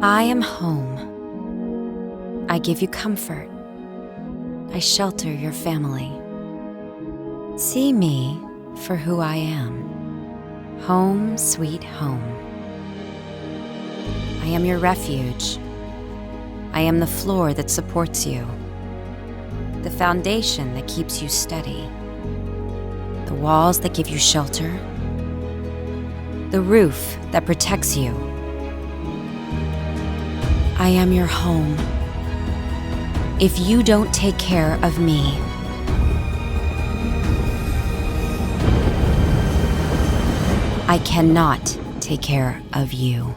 I am home. I give you comfort. I shelter your family. See me for who I am. Home, sweet home. I am your refuge. I am the floor that supports you, the foundation that keeps you steady, the walls that give you shelter, the roof that protects you. I am your home. If you don't take care of me, I cannot take care of you.